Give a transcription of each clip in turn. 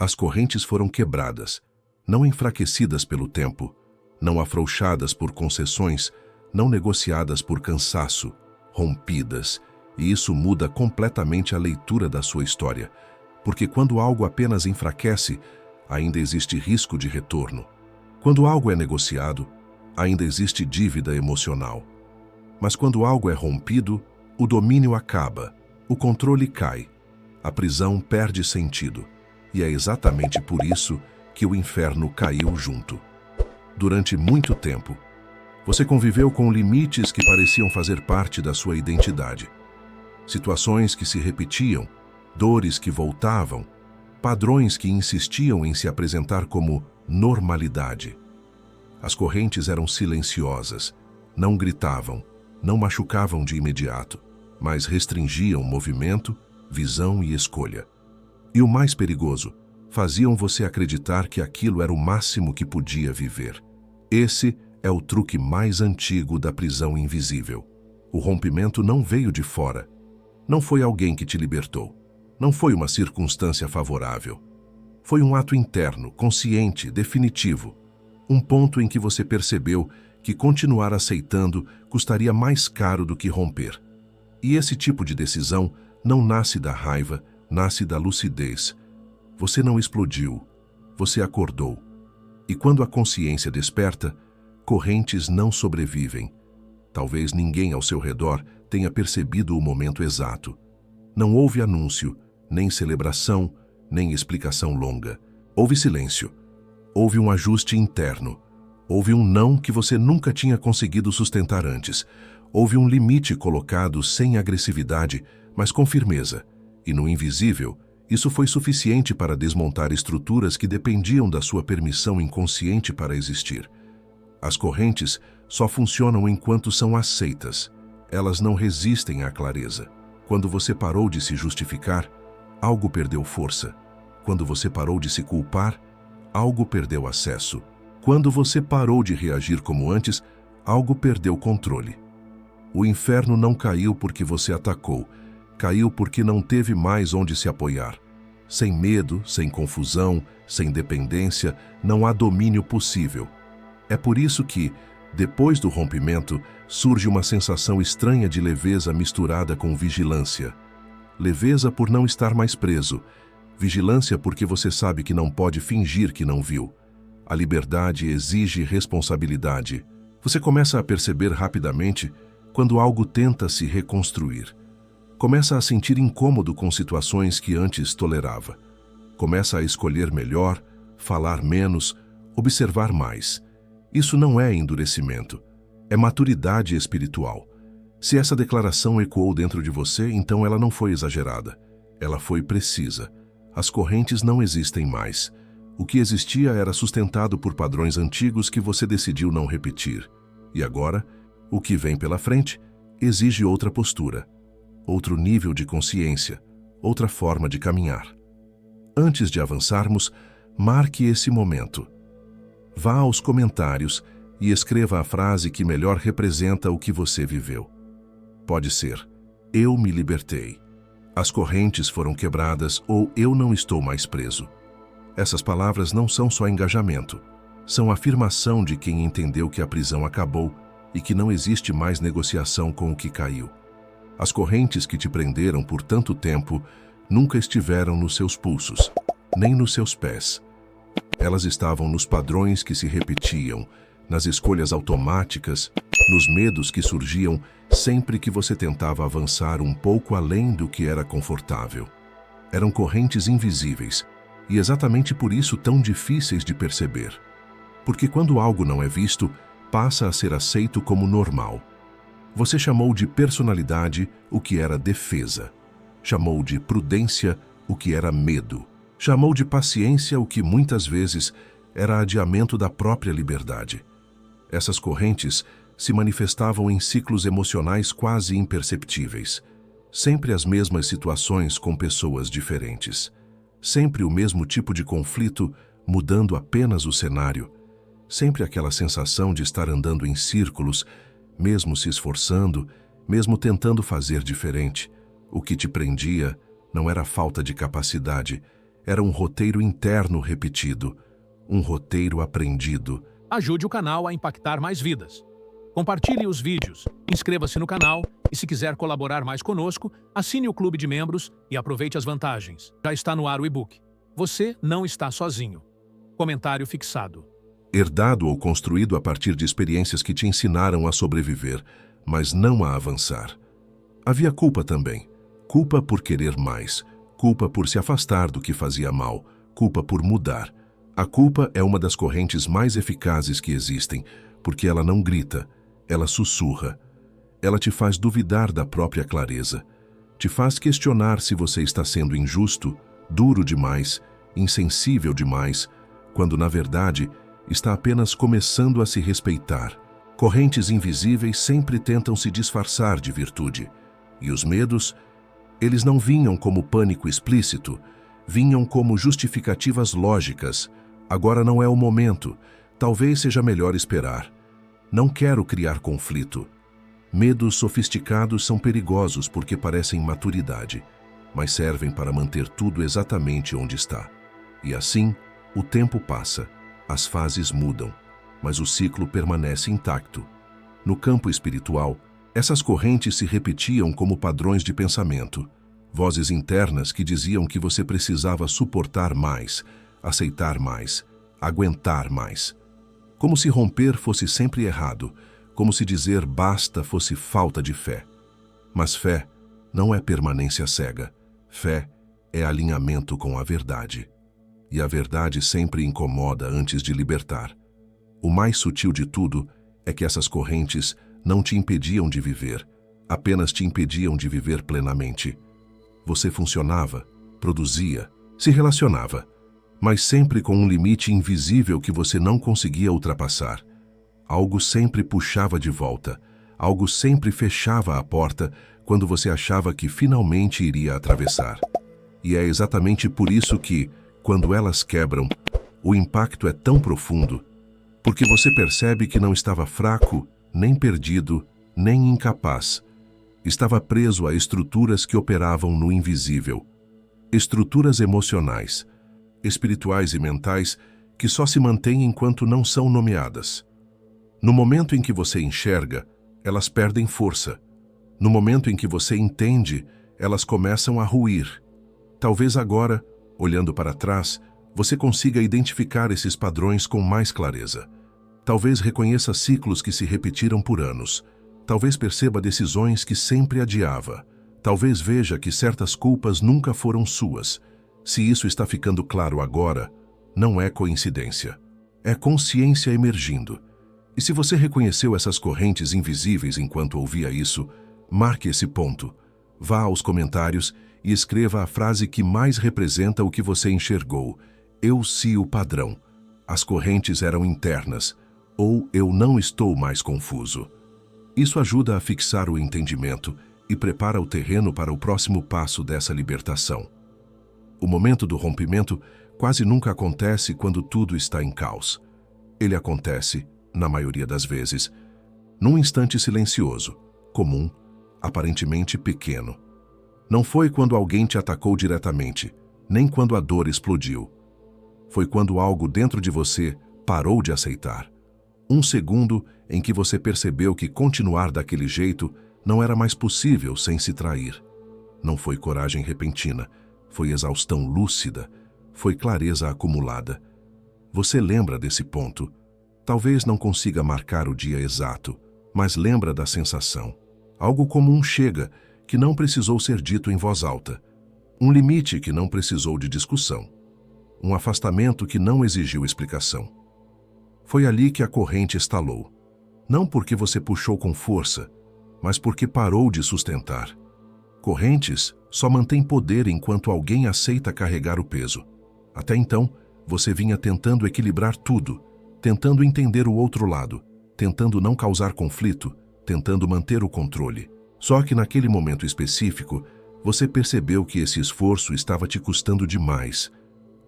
As correntes foram quebradas, não enfraquecidas pelo tempo, não afrouxadas por concessões, não negociadas por cansaço, rompidas, e isso muda completamente a leitura da sua história, porque quando algo apenas enfraquece, ainda existe risco de retorno. Quando algo é negociado, ainda existe dívida emocional. Mas quando algo é rompido, o domínio acaba, o controle cai, a prisão perde sentido. E é exatamente por isso que o inferno caiu junto. Durante muito tempo, você conviveu com limites que pareciam fazer parte da sua identidade. Situações que se repetiam, dores que voltavam, padrões que insistiam em se apresentar como normalidade. As correntes eram silenciosas, não gritavam, não machucavam de imediato, mas restringiam movimento, visão e escolha. E o mais perigoso, faziam você acreditar que aquilo era o máximo que podia viver. Esse é o truque mais antigo da prisão invisível. O rompimento não veio de fora. Não foi alguém que te libertou. Não foi uma circunstância favorável. Foi um ato interno, consciente, definitivo. Um ponto em que você percebeu que continuar aceitando custaria mais caro do que romper. E esse tipo de decisão não nasce da raiva, nasce da lucidez. Você não explodiu, você acordou. E quando a consciência desperta, correntes não sobrevivem. Talvez ninguém ao seu redor tenha percebido o momento exato. Não houve anúncio, nem celebração, nem explicação longa. Houve silêncio. Houve um ajuste interno. Houve um não que você nunca tinha conseguido sustentar antes. Houve um limite colocado sem agressividade, mas com firmeza. E no invisível, isso foi suficiente para desmontar estruturas que dependiam da sua permissão inconsciente para existir. As correntes só funcionam enquanto são aceitas. Elas não resistem à clareza. Quando você parou de se justificar, algo perdeu força. Quando você parou de se culpar, algo perdeu acesso. Quando você parou de reagir como antes, algo perdeu controle. O inferno não caiu porque você atacou. Caiu porque não teve mais onde se apoiar. Sem medo, sem confusão, sem dependência, não há domínio possível. É por isso que, depois do rompimento, surge uma sensação estranha de leveza misturada com vigilância. Leveza por não estar mais preso. Vigilância porque você sabe que não pode fingir que não viu. A liberdade exige responsabilidade. Você começa a perceber rapidamente quando algo tenta se reconstruir. Começa a sentir incômodo com situações que antes tolerava. Começa a escolher melhor, falar menos, observar mais. Isso não é endurecimento, é maturidade espiritual. Se essa declaração ecoou dentro de você, então ela não foi exagerada. Ela foi precisa. As correntes não existem mais. O que existia era sustentado por padrões antigos que você decidiu não repetir. E agora, o que vem pela frente exige outra postura, outro nível de consciência, outra forma de caminhar. Antes de avançarmos, marque esse momento. Vá aos comentários e escreva a frase que melhor representa o que você viveu. Pode ser: eu me libertei, as correntes foram quebradas ou eu não estou mais preso. Essas palavras não são só engajamento, são afirmação de quem entendeu que a prisão acabou e que não existe mais negociação com o que caiu. As correntes que te prenderam por tanto tempo nunca estiveram nos seus pulsos, nem nos seus pés. Elas estavam nos padrões que se repetiam, nas escolhas automáticas, nos medos que surgiam sempre que você tentava avançar um pouco além do que era confortável. Eram correntes invisíveis e exatamente por isso tão difíceis de perceber. Porque quando algo não é visto, passa a ser aceito como normal. Você chamou de personalidade o que era defesa. Chamou de prudência o que era medo. Chamou de paciência o que muitas vezes era adiamento da própria liberdade. Essas correntes se manifestavam em ciclos emocionais quase imperceptíveis. Sempre as mesmas situações com pessoas diferentes. Sempre o mesmo tipo de conflito, mudando apenas o cenário. Sempre aquela sensação de estar andando em círculos, mesmo se esforçando, mesmo tentando fazer diferente. O que te prendia não era falta de capacidade, Era um roteiro interno repetido, um roteiro aprendido. Ajude o canal a impactar mais vidas. Compartilhe os vídeos, inscreva-se no canal e, se quiser colaborar mais conosco, assine o clube de membros e aproveite as vantagens. Já está no ar o e-book. Você não está sozinho. Comentário fixado. Herdado ou construído a partir de experiências que te ensinaram a sobreviver, mas não a avançar. Havia culpa também. Culpa por querer mais. Culpa por se afastar do que fazia mal. Culpa por mudar. A culpa é uma das correntes mais eficazes que existem, porque ela não grita, ela sussurra. Ela te faz duvidar da própria clareza. Te faz questionar se você está sendo injusto, duro demais, insensível demais, quando, na verdade, está apenas começando a se respeitar. Correntes invisíveis sempre tentam se disfarçar de virtude. E os medos, eles não vinham como pânico explícito, vinham como justificativas lógicas. Agora não é o momento, talvez seja melhor esperar. Não quero criar conflito. Medos sofisticados são perigosos porque parecem maturidade, mas servem para manter tudo exatamente onde está. E assim, o tempo passa, as fases mudam, mas o ciclo permanece intacto. No campo espiritual, essas correntes se repetiam como padrões de pensamento, vozes internas que diziam que você precisava suportar mais, aceitar mais, aguentar mais. Como se romper fosse sempre errado, como se dizer basta fosse falta de fé. Mas fé não é permanência cega. Fé é alinhamento com a verdade. E a verdade sempre incomoda antes de libertar. O mais sutil de tudo é que essas correntes não te impediam de viver, apenas te impediam de viver plenamente. Você funcionava, produzia, se relacionava, mas sempre com um limite invisível que você não conseguia ultrapassar. Algo sempre puxava de volta, algo sempre fechava a porta quando você achava que finalmente iria atravessar. E é exatamente por isso que, quando elas quebram, o impacto é tão profundo, porque você percebe que não estava fraco, nem perdido, nem incapaz. Estava preso a estruturas que operavam no invisível. Estruturas emocionais, espirituais e mentais que só se mantêm enquanto não são nomeadas. No momento em que você enxerga, elas perdem força. No momento em que você entende, elas começam a ruir. Talvez agora, olhando para trás, você consiga identificar esses padrões com mais clareza. Talvez reconheça ciclos que se repetiram por anos. Talvez perceba decisões que sempre adiava. Talvez veja que certas culpas nunca foram suas. Se isso está ficando claro agora, não é coincidência. É consciência emergindo. E se você reconheceu essas correntes invisíveis enquanto ouvia isso, marque esse ponto. Vá aos comentários e escreva a frase que mais representa o que você enxergou. Eu sei o padrão. As correntes eram internas. Ou eu não estou mais confuso. Isso ajuda a fixar o entendimento e prepara o terreno para o próximo passo dessa libertação. O momento do rompimento quase nunca acontece quando tudo está em caos. Ele acontece, na maioria das vezes, num instante silencioso, comum, aparentemente pequeno. Não foi quando alguém te atacou diretamente, nem quando a dor explodiu. Foi quando algo dentro de você parou de aceitar. Um segundo em que você percebeu que continuar daquele jeito não era mais possível sem se trair. Não foi coragem repentina, foi exaustão lúcida, foi clareza acumulada. Você lembra desse ponto. Talvez não consiga marcar o dia exato, mas lembra da sensação. Algo como um chega, que não precisou ser dito em voz alta. Um limite que não precisou de discussão. Um afastamento que não exigiu explicação. Foi ali que a corrente estalou. Não porque você puxou com força, mas porque parou de sustentar. Correntes só mantêm poder enquanto alguém aceita carregar o peso. Até então, você vinha tentando equilibrar tudo, tentando entender o outro lado, tentando não causar conflito, tentando manter o controle. Só que naquele momento específico, você percebeu que esse esforço estava te custando demais.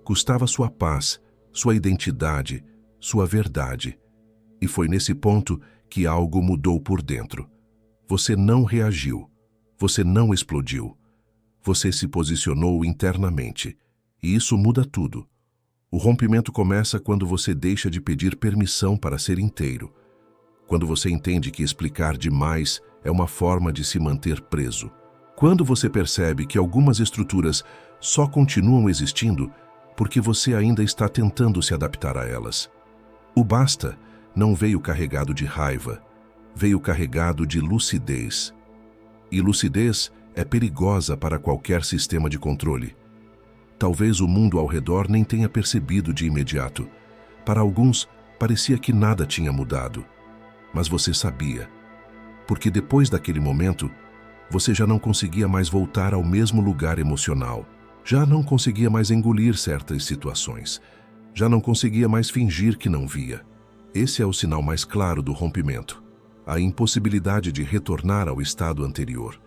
Custava sua paz, sua identidade, sua verdade. E foi nesse ponto que algo mudou por dentro. Você não reagiu. Você não explodiu. Você se posicionou internamente. E isso muda tudo. O rompimento começa quando você deixa de pedir permissão para ser inteiro. Quando você entende que explicar demais é uma forma de se manter preso. Quando você percebe que algumas estruturas só continuam existindo porque você ainda está tentando se adaptar a elas. O basta não veio carregado de raiva, veio carregado de lucidez. E lucidez é perigosa para qualquer sistema de controle. Talvez o mundo ao redor nem tenha percebido de imediato. Para alguns, parecia que nada tinha mudado. Mas você sabia. Porque depois daquele momento, você já não conseguia mais voltar ao mesmo lugar emocional. Já não conseguia mais engolir certas situações. Já não conseguia mais fingir que não via. Esse é o sinal mais claro do rompimento. A impossibilidade de retornar ao estado anterior.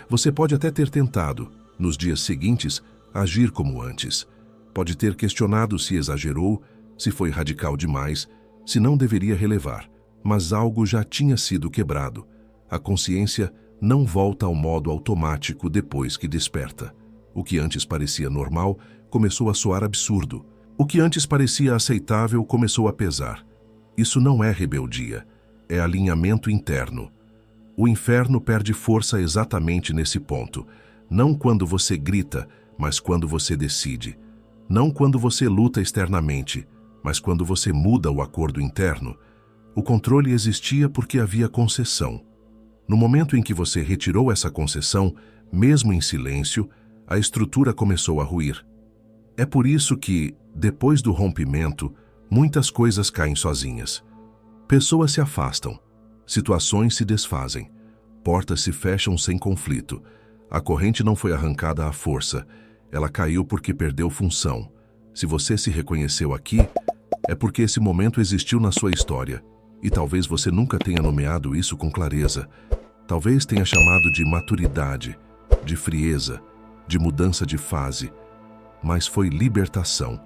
Você pode até ter tentado, nos dias seguintes, agir como antes. Pode ter questionado se exagerou, se foi radical demais, se não deveria relevar. Mas algo já tinha sido quebrado. A consciência não volta ao modo automático depois que desperta. O que antes parecia normal começou a soar absurdo. O que antes parecia aceitável começou a pesar. Isso não é rebeldia, é alinhamento interno. O inferno perde força exatamente nesse ponto. Não quando você grita, mas quando você decide. Não quando você luta externamente, mas quando você muda o acordo interno. O controle existia porque havia concessão. No momento em que você retirou essa concessão, mesmo em silêncio, a estrutura começou a ruir. É por isso que, depois do rompimento, muitas coisas caem sozinhas. Pessoas se afastam, situações se desfazem, portas se fecham sem conflito. A corrente não foi arrancada à força, ela caiu porque perdeu função. Se você se reconheceu aqui, é porque esse momento existiu na sua história. E talvez você nunca tenha nomeado isso com clareza. Talvez tenha chamado de maturidade, de frieza, de mudança de fase. Mas foi libertação.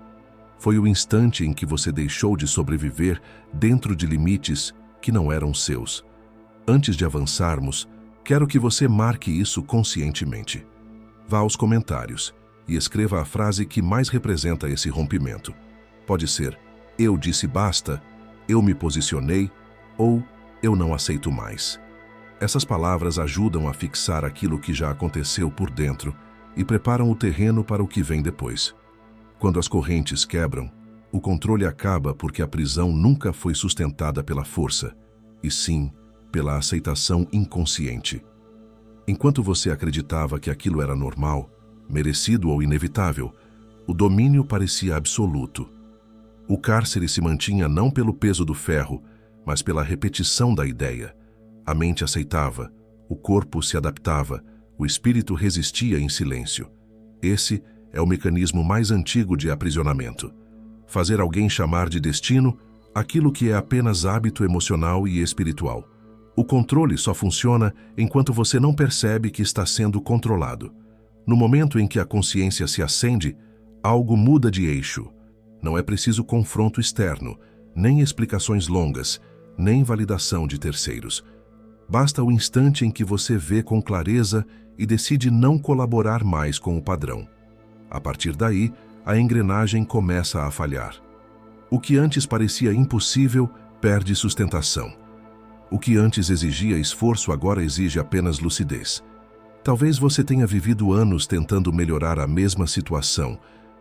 Foi o instante em que você deixou de sobreviver dentro de limites que não eram seus. Antes de avançarmos, quero que você marque isso conscientemente. Vá aos comentários e escreva a frase que mais representa esse rompimento. Pode ser, eu disse basta, eu me posicionei ou eu não aceito mais. Essas palavras ajudam a fixar aquilo que já aconteceu por dentro e preparam o terreno para o que vem depois. Quando as correntes quebram, o controle acaba porque a prisão nunca foi sustentada pela força, e sim pela aceitação inconsciente. Enquanto você acreditava que aquilo era normal, merecido ou inevitável, o domínio parecia absoluto. O cárcere se mantinha não pelo peso do ferro, mas pela repetição da ideia. A mente aceitava, o corpo se adaptava, o espírito resistia em silêncio. Esse é o mecanismo mais antigo de aprisionamento. Fazer alguém chamar de destino aquilo que é apenas hábito emocional e espiritual. O controle só funciona enquanto você não percebe que está sendo controlado. No momento em que a consciência se acende, algo muda de eixo. Não é preciso confronto externo, nem explicações longas, nem validação de terceiros. Basta o instante em que você vê com clareza e decide não colaborar mais com o padrão. A partir daí, a engrenagem começa a falhar. O que antes parecia impossível perde sustentação. O que antes exigia esforço agora exige apenas lucidez. Talvez você tenha vivido anos tentando melhorar a mesma situação,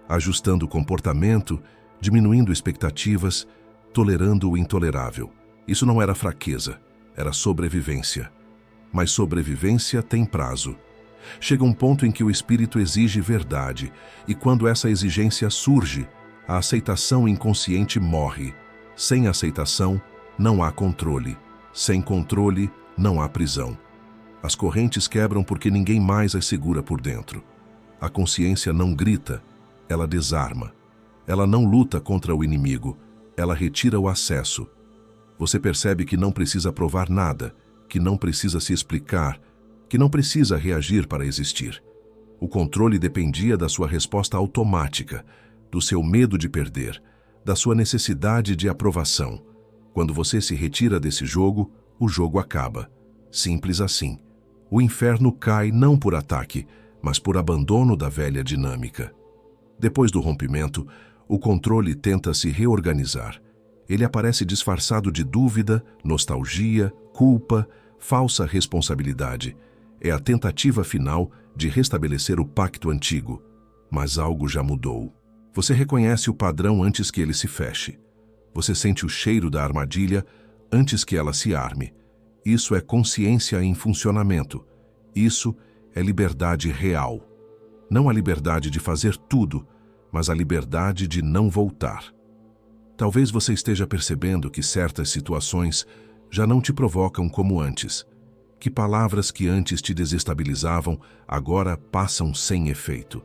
ajustando o comportamento, diminuindo expectativas, tolerando o intolerável. Isso não era fraqueza, era sobrevivência. Mas sobrevivência tem prazo. Chega um ponto em que o espírito exige verdade, e quando essa exigência surge, a aceitação inconsciente morre. Sem aceitação, não há controle. Sem controle, não há prisão. As correntes quebram porque ninguém mais as segura por dentro. A consciência não grita, ela desarma. Ela não luta contra o inimigo, ela retira o acesso. Você percebe que não precisa provar nada, que não precisa se explicar, que não precisa reagir para existir. O controle dependia da sua resposta automática, do seu medo de perder, da sua necessidade de aprovação. Quando você se retira desse jogo, o jogo acaba. Simples assim. O inferno cai não por ataque, mas por abandono da velha dinâmica. Depois do rompimento, o controle tenta se reorganizar. Ele aparece disfarçado de dúvida, nostalgia, culpa, falsa responsabilidade. É a tentativa final de restabelecer o pacto antigo. Mas algo já mudou. Você reconhece o padrão antes que ele se feche. Você sente o cheiro da armadilha antes que ela se arme. Isso é consciência em funcionamento. Isso é liberdade real. Não a liberdade de fazer tudo, mas a liberdade de não voltar. Talvez você esteja percebendo que certas situações já não te provocam como antes, que palavras que antes te desestabilizavam agora passam sem efeito,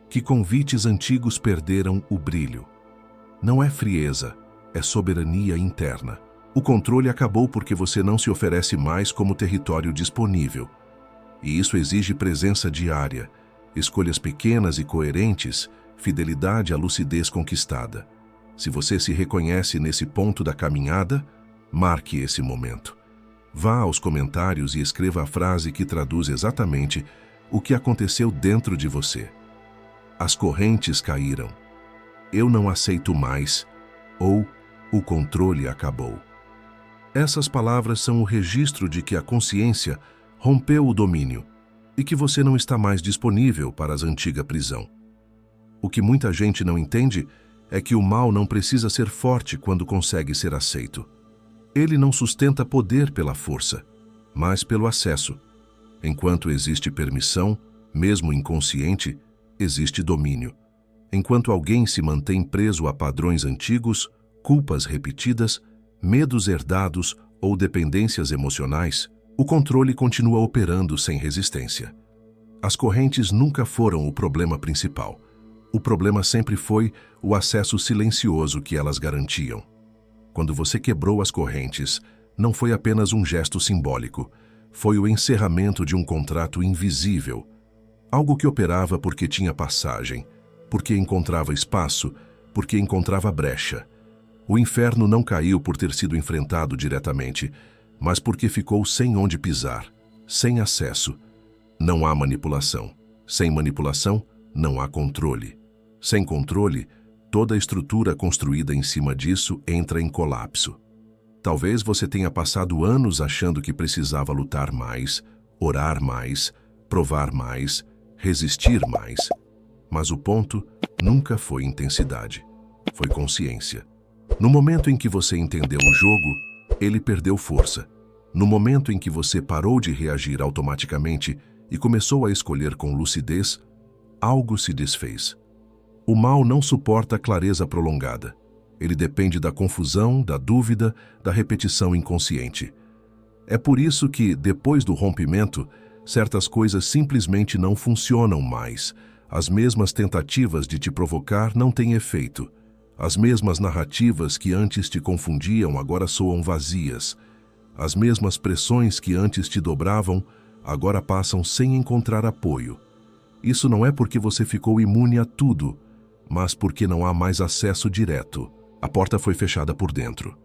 que convites antigos perderam o brilho. Não é frieza, é soberania interna. O controle acabou porque você não se oferece mais como território disponível. E isso exige presença diária, escolhas pequenas e coerentes, fidelidade à lucidez conquistada. Se você se reconhece nesse ponto da caminhada, marque esse momento. Vá aos comentários e escreva a frase que traduz exatamente o que aconteceu dentro de você. As correntes caíram. Eu não aceito mais. Ou o controle acabou. Essas palavras são o registro de que a consciência rompeu o domínio e que você não está mais disponível para a antiga prisão. O que muita gente não entende é que o mal não precisa ser forte quando consegue ser aceito. Ele não sustenta poder pela força, mas pelo acesso. Enquanto existe permissão, mesmo inconsciente, existe domínio. Enquanto alguém se mantém preso a padrões antigos, culpas repetidas, medos herdados ou dependências emocionais, o controle continua operando sem resistência. As correntes nunca foram o problema principal. O problema sempre foi o acesso silencioso que elas garantiam. Quando você quebrou as correntes, não foi apenas um gesto simbólico, foi o encerramento de um contrato invisível, algo que operava porque tinha passagem, porque encontrava espaço, porque encontrava brecha. O inferno não caiu por ter sido enfrentado diretamente, mas porque ficou sem onde pisar, sem acesso. Não há manipulação. Sem manipulação, não há controle. Sem controle, toda a estrutura construída em cima disso entra em colapso. Talvez você tenha passado anos achando que precisava lutar mais, orar mais, provar mais, resistir mais. Mas o ponto nunca foi intensidade, foi consciência. No momento em que você entendeu o jogo, ele perdeu força. No momento em que você parou de reagir automaticamente e começou a escolher com lucidez, algo se desfez. O mal não suporta clareza prolongada. Ele depende da confusão, da dúvida, da repetição inconsciente. É por isso que, depois do rompimento, certas coisas simplesmente não funcionam mais. As mesmas tentativas de te provocar não têm efeito. As mesmas narrativas que antes te confundiam agora soam vazias. As mesmas pressões que antes te dobravam agora passam sem encontrar apoio. Isso não é porque você ficou imune a tudo, mas porque não há mais acesso direto. A porta foi fechada por dentro.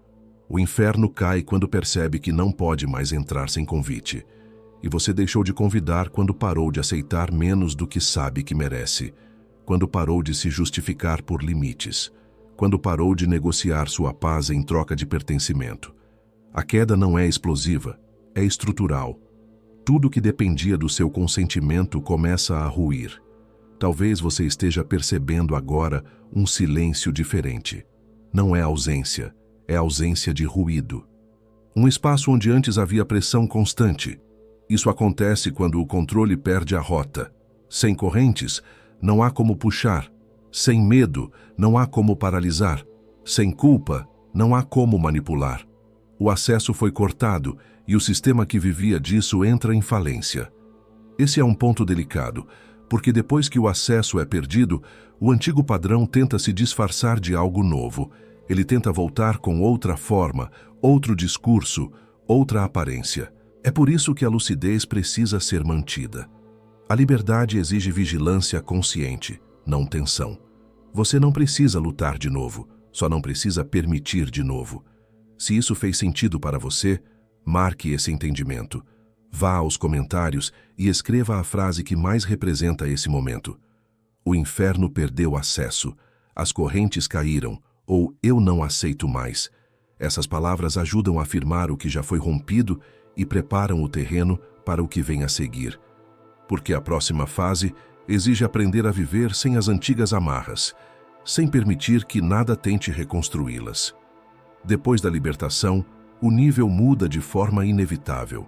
O inferno cai quando percebe que não pode mais entrar sem convite. E você deixou de convidar quando parou de aceitar menos do que sabe que merece, quando parou de se justificar por limites, quando parou de negociar sua paz em troca de pertencimento. A queda não é explosiva, é estrutural. Tudo que dependia do seu consentimento começa a ruir. Talvez você esteja percebendo agora um silêncio diferente. Não é ausência, é ausência de ruído. Um espaço onde antes havia pressão constante. Isso acontece quando o controle perde a rota. Sem correntes, não há como puxar. Sem medo, não há como paralisar. Sem culpa, não há como manipular. O acesso foi cortado e o sistema que vivia disso entra em falência. Esse é um ponto delicado, porque depois que o acesso é perdido, o antigo padrão tenta se disfarçar de algo novo. Ele tenta voltar com outra forma, outro discurso, outra aparência. É por isso que a lucidez precisa ser mantida. A liberdade exige vigilância consciente, não tensão. Você não precisa lutar de novo, só não precisa permitir de novo. Se isso fez sentido para você, marque esse entendimento. Vá aos comentários e escreva a frase que mais representa esse momento. O inferno perdeu acesso, as correntes caíram, ou eu não aceito mais. Essas palavras ajudam a afirmar o que já foi rompido e preparam o terreno para o que vem a seguir. Porque a próxima fase exige aprender a viver sem as antigas amarras, sem permitir que nada tente reconstruí-las. Depois da libertação, o nível muda de forma inevitável.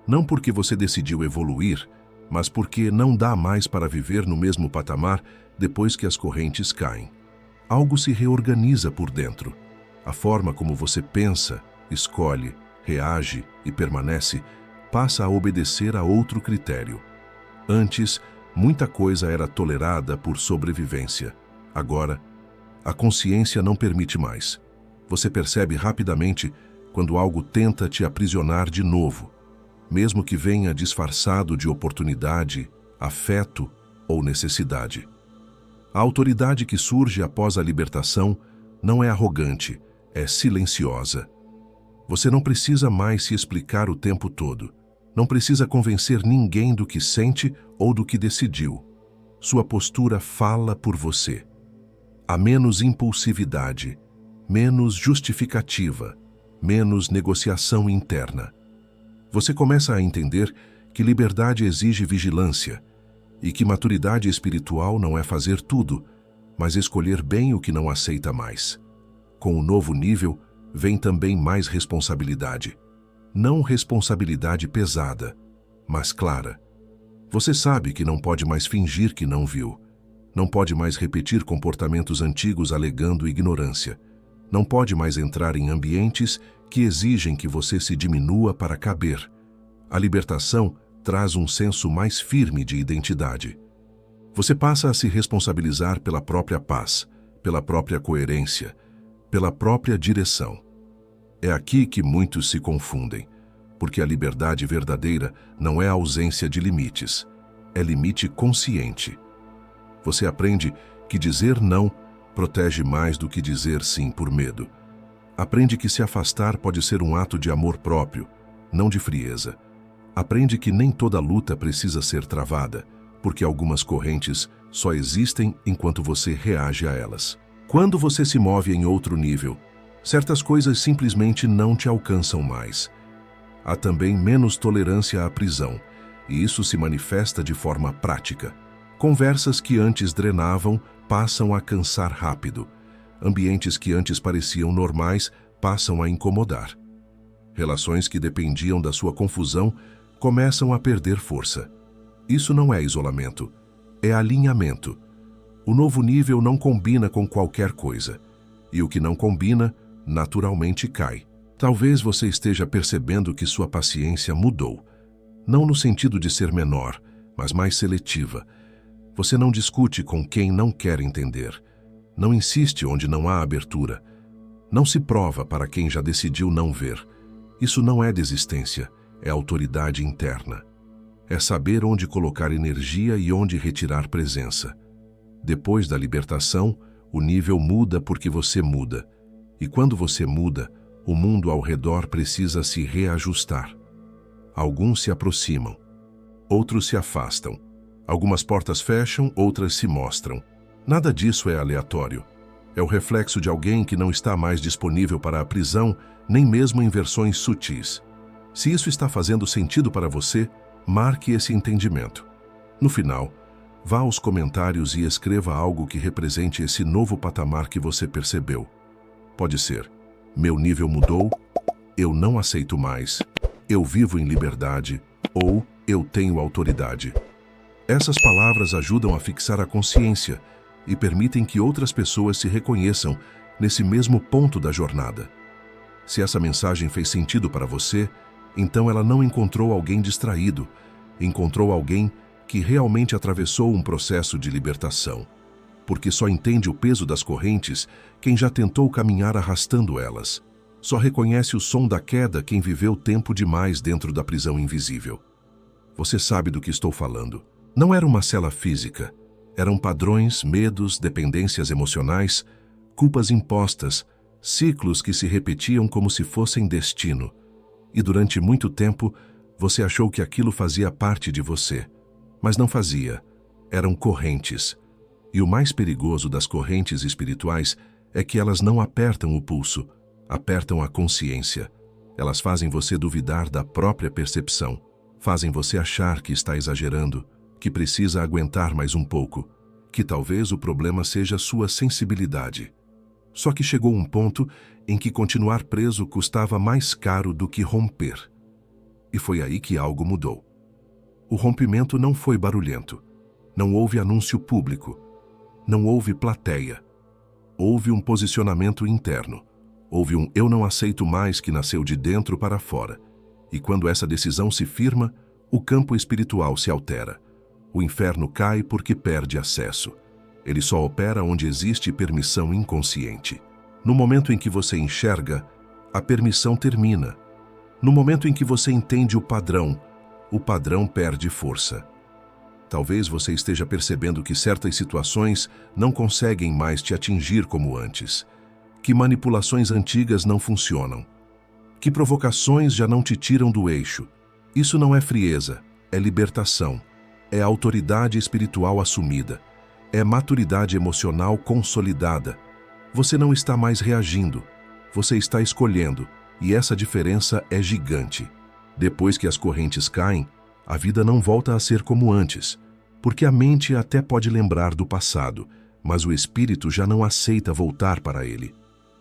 Não porque você decidiu evoluir, mas porque não dá mais para viver no mesmo patamar depois que as correntes caem. Algo se reorganiza por dentro. A forma como você pensa, escolhe, reage e permanece passa a obedecer a outro critério. Antes, muita coisa era tolerada por sobrevivência. Agora, a consciência não permite mais. Você percebe rapidamente quando algo tenta te aprisionar de novo, mesmo que venha disfarçado de oportunidade, afeto ou necessidade. A autoridade que surge após a libertação não é arrogante, é silenciosa. Você não precisa mais se explicar o tempo todo. Não precisa convencer ninguém do que sente ou do que decidiu. Sua postura fala por você. Há menos impulsividade, menos justificativa, menos negociação interna. Você começa a entender que liberdade exige vigilância e que maturidade espiritual não é fazer tudo, mas escolher bem o que não aceita mais. Com o novo nível, vem também mais responsabilidade. Não responsabilidade pesada, mas clara. Você sabe que não pode mais fingir que não viu. Não pode mais repetir comportamentos antigos alegando ignorância. Não pode mais entrar em ambientes que exigem que você se diminua para caber. A libertação traz um senso mais firme de identidade. Você passa a se responsabilizar pela própria paz, pela própria coerência, pela própria direção. É aqui que muitos se confundem, porque a liberdade verdadeira não é a ausência de limites, é limite consciente. Você aprende que dizer não protege mais do que dizer sim por medo. Aprende que se afastar pode ser um ato de amor próprio, não de frieza. Aprende que nem toda luta precisa ser travada, porque algumas correntes só existem enquanto você reage a elas. Quando você se move em outro nível, certas coisas simplesmente não te alcançam mais. Há também menos tolerância à prisão, e isso se manifesta de forma prática. Conversas que antes drenavam passam a cansar rápido. Ambientes que antes pareciam normais passam a incomodar. Relações que dependiam da sua confusão começam a perder força. Isso não é isolamento, é alinhamento. O novo nível não combina com qualquer coisa, e o que não combina, naturalmente cai. Talvez você esteja percebendo que sua paciência mudou, não no sentido de ser menor, mas mais seletiva. Você não discute com quem não quer entender, não insiste onde não há abertura, não se prova para quem já decidiu não ver. Isso não é desistência, é autoridade interna. É saber onde colocar energia e onde retirar presença. Depois da libertação, o nível muda porque você muda. E quando você muda, o mundo ao redor precisa se reajustar. Alguns se aproximam, outros se afastam. Algumas portas fecham, outras se mostram. Nada disso é aleatório. É o reflexo de alguém que não está mais disponível para a prisão, nem mesmo em versões sutis. Se isso está fazendo sentido para você, marque esse entendimento. No final, vá aos comentários e escreva algo que represente esse novo patamar que você percebeu. Pode ser: meu nível mudou, eu não aceito mais, eu vivo em liberdade, ou eu tenho autoridade. Essas palavras ajudam a fixar a consciência e permitem que outras pessoas se reconheçam nesse mesmo ponto da jornada. Se essa mensagem fez sentido para você, então ela não encontrou alguém distraído, encontrou alguém que realmente atravessou um processo de libertação. Porque só entende o peso das correntes quem já tentou caminhar arrastando elas. Só reconhece o som da queda quem viveu tempo demais dentro da prisão invisível. Você sabe do que estou falando. Não era uma cela física. Eram padrões, medos, dependências emocionais, culpas impostas, ciclos que se repetiam como se fossem destino. E durante muito tempo, você achou que aquilo fazia parte de você. Mas não fazia. Eram correntes. E o mais perigoso das correntes espirituais é que elas não apertam o pulso, apertam a consciência. Elas fazem você duvidar da própria percepção, fazem você achar que está exagerando, que precisa aguentar mais um pouco, que talvez o problema seja sua sensibilidade. Só que chegou um ponto em que continuar preso custava mais caro do que romper. E foi aí que algo mudou. O rompimento não foi barulhento. Não houve anúncio público. Não houve plateia. Houve um posicionamento interno. Houve um eu não aceito mais que nasceu de dentro para fora. E quando essa decisão se firma, o campo espiritual se altera. O inferno cai porque perde acesso. Ele só opera onde existe permissão inconsciente. No momento em que você enxerga, a permissão termina. No momento em que você entende o padrão perde força. Talvez você esteja percebendo que certas situações não conseguem mais te atingir como antes, que manipulações antigas não funcionam, que provocações já não te tiram do eixo. Isso não é frieza, é libertação, é autoridade espiritual assumida, é maturidade emocional consolidada. Você não está mais reagindo, você está escolhendo, e essa diferença é gigante. Depois que as correntes caem, a vida não volta a ser como antes, porque a mente até pode lembrar do passado, mas o espírito já não aceita voltar para ele.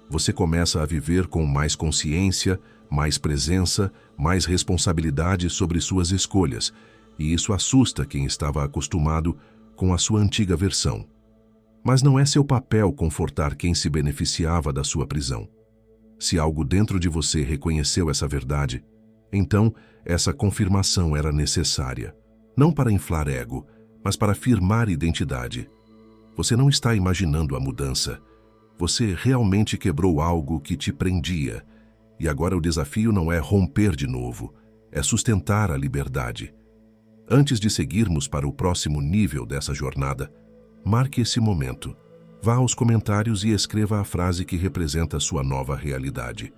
Você começa a viver com mais consciência, mais presença, mais responsabilidade sobre suas escolhas, e isso assusta quem estava acostumado com a sua antiga versão. Mas não é seu papel confortar quem se beneficiava da sua prisão. Se algo dentro de você reconheceu essa verdade, então essa confirmação era necessária, não para inflar ego, mas para firmar identidade. Você não está imaginando a mudança. Você realmente quebrou algo que te prendia, e agora o desafio não é romper de novo, é sustentar a liberdade. Antes de seguirmos para o próximo nível dessa jornada, marque esse momento. Vá aos comentários e escreva a frase que representa a sua nova realidade.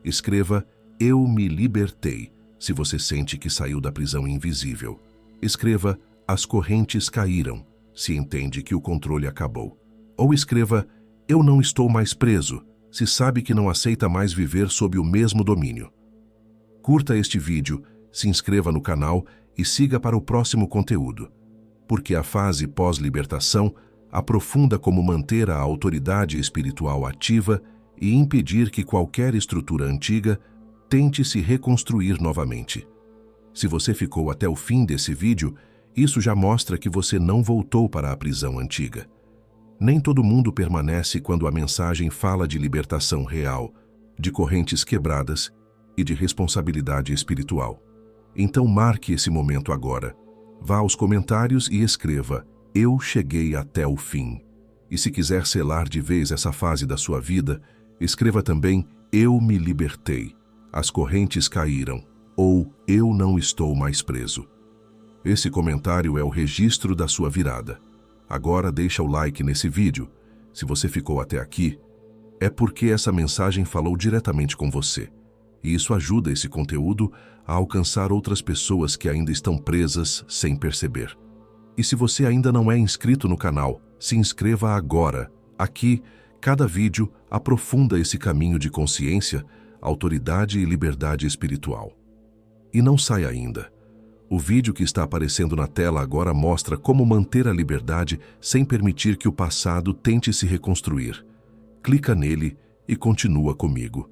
Escreva "Eu me libertei", se você sente que saiu da prisão invisível. Escreva "As correntes caíram", se entende que o controle acabou. Ou escreva "Eu não estou mais preso", se sabe que não aceita mais viver sob o mesmo domínio. Curta este vídeo, se inscreva no canal e siga para o próximo conteúdo, porque a fase pós-libertação aprofunda como manter a autoridade espiritual ativa e impedir que qualquer estrutura antiga tente se reconstruir novamente. Se você ficou até o fim desse vídeo, isso já mostra que você não voltou para a prisão antiga. Nem todo mundo permanece quando a mensagem fala de libertação real, de correntes quebradas e de responsabilidade espiritual. Então marque esse momento agora. Vá aos comentários e escreva "Eu cheguei até o fim". E se quiser selar de vez essa fase da sua vida, escreva também "Eu me libertei", "As correntes caíram" ou "Eu não estou mais preso". Esse comentário é o registro da sua virada. Agora deixa o like nesse vídeo. Se você ficou até aqui, é porque essa mensagem falou diretamente com você. E isso ajuda esse conteúdo a alcançar outras pessoas que ainda estão presas sem perceber. E se você ainda não é inscrito no canal, se inscreva agora. Aqui, cada vídeo aprofunda esse caminho de consciência, autoridade e liberdade espiritual. E não sai ainda. O vídeo que está aparecendo na tela agora mostra como manter a liberdade sem permitir que o passado tente se reconstruir. Clica nele e continua comigo.